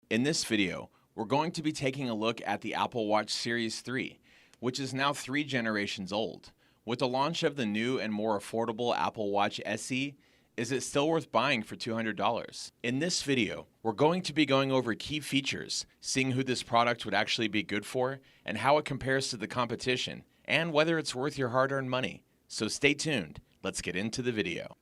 In this video, we're going to be taking a look at the Apple Watch Series 3, which is now 3 generations old. With the launch of the new and more affordable Apple Watch SE, is it still worth buying for $200? In this video, we're going to be going over key features, seeing who this product would actually be good for, and how it compares to the competition, and whether it's worth your hard-earned money. So stay tuned, let's get into the video.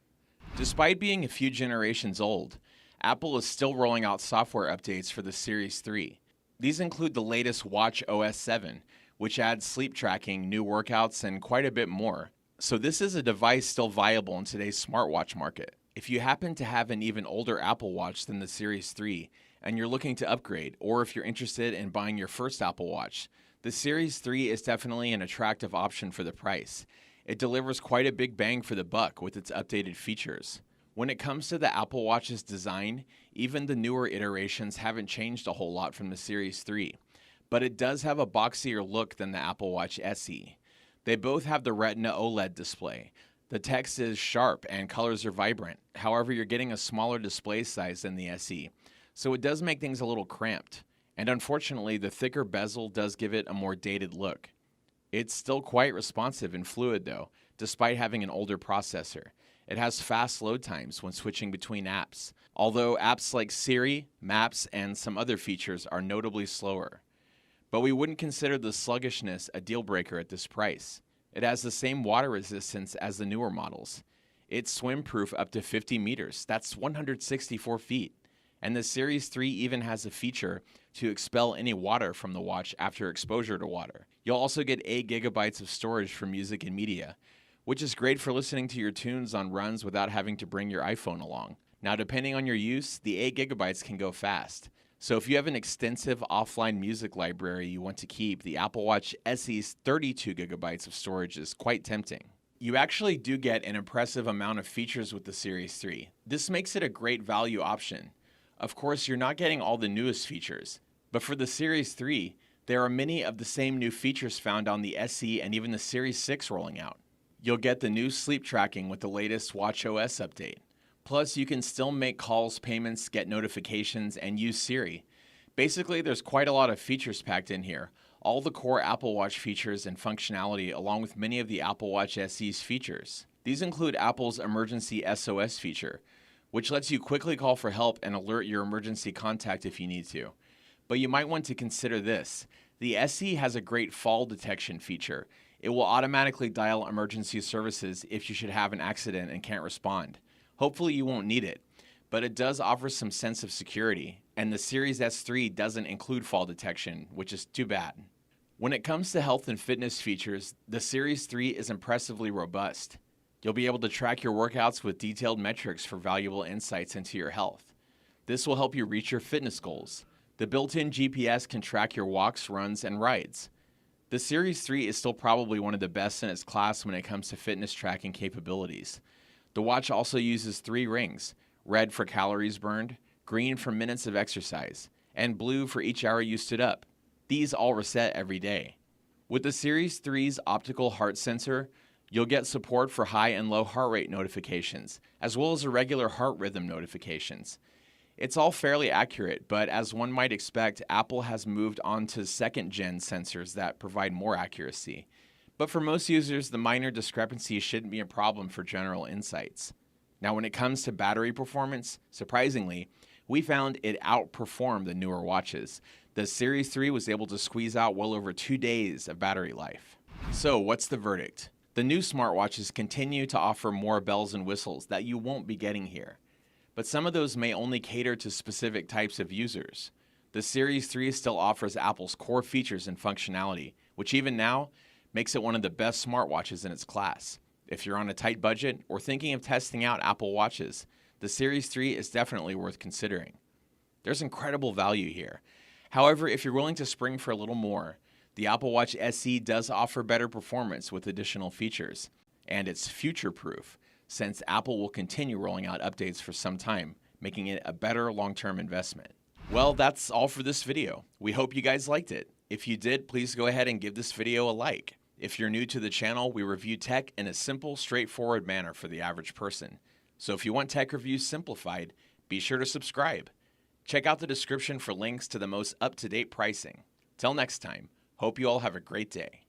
Despite being a few generations old, Apple is still rolling out software updates for the Series 3. These include the latest Watch OS 7, which adds sleep tracking, new workouts, and quite a bit more. So this is a device still viable in today's smartwatch market. If you happen to have an even older Apple Watch than the Series 3 and you're looking to upgrade, or if you're interested in buying your first Apple Watch, the Series 3 is definitely an attractive option for the price. It delivers quite a big bang for the buck with its updated features. When it comes to the Apple Watch's design, even the newer iterations haven't changed a whole lot from the Series 3, but it does have a boxier look than the Apple Watch SE. They both have the Retina OLED display. The text is sharp and colors are vibrant. However, you're getting a smaller display size than the SE, so it does make things a little cramped. And unfortunately, the thicker bezel does give it a more dated look. It's still quite responsive and fluid though, despite having an older processor. It has fast load times when switching between apps, although apps like Siri, Maps, and some other features are notably slower. But we wouldn't consider the sluggishness a deal breaker at this price. It has the same water resistance as the newer models. It's swim-proof up to 50 meters, that's 164 feet. And the Series 3 even has a feature to expel any water from the watch after exposure to water. You'll also get 8 gigabytes of storage for music and media, which is great for listening to your tunes on runs without having to bring your iPhone along. Now, depending on your use, the 8 gigabytes can go fast. So if you have an extensive offline music library you want to keep, the Apple Watch SE's 32 gigabytes of storage is quite tempting. You actually do get an impressive amount of features with the Series 3. This makes it a great value option. Of course, you're not getting all the newest features, but for the Series 3, there are many of the same new features found on the SE and even the Series 6 rolling out. You'll get the new sleep tracking with the latest watchOS update. Plus, you can still make calls, payments, get notifications, and use Siri. Basically, there's quite a lot of features packed in here. All the core Apple Watch features and functionality along with many of the Apple Watch SE's features. These include Apple's Emergency SOS feature, which lets you quickly call for help and alert your emergency contact if you need to. But you might want to consider this. The SE has a great fall detection feature. It will automatically dial emergency services if you should have an accident and can't respond. Hopefully you won't need it, but it does offer some sense of security, and the Series S3 doesn't include fall detection, which is too bad. When it comes to health and fitness features, the Series 3 is impressively robust. You'll be able to track your workouts with detailed metrics for valuable insights into your health. This will help you reach your fitness goals. The built-in GPS can track your walks, runs, and rides. The Series 3 is still probably one of the best in its class when it comes to fitness tracking capabilities. The watch also uses 3 rings, red for calories burned, green for minutes of exercise, and blue for each hour you stood up. These all reset every day. With the Series 3's optical heart sensor, you'll get support for high and low heart rate notifications, as well as irregular heart rhythm notifications. It's all fairly accurate, but as one might expect, Apple has moved on to second-gen sensors that provide more accuracy. But for most users, the minor discrepancy shouldn't be a problem for general insights. Now, when it comes to battery performance, surprisingly, we found it outperformed the newer watches. The Series 3 was able to squeeze out well over 2 days of battery life. So, what's the verdict? The new smartwatches continue to offer more bells and whistles that you won't be getting here. But some of those may only cater to specific types of users. The Series 3 still offers Apple's core features and functionality, which even now makes it one of the best smartwatches in its class. If you're on a tight budget or thinking of testing out Apple Watches, the Series 3 is definitely worth considering. There's incredible value here. However, if you're willing to spring for a little more, the Apple Watch SE does offer better performance with additional features, and it's future-proof, since Apple will continue rolling out updates for some time, making it a better long-term investment. Well, that's all for this video. We hope you guys liked it. If you did, please go ahead and give this video a like. If you're new to the channel, we review tech in a simple, straightforward manner for the average person. So if you want tech reviews simplified, be sure to subscribe. Check out the description for links to the most up-to-date pricing. Till next time, hope you all have a great day.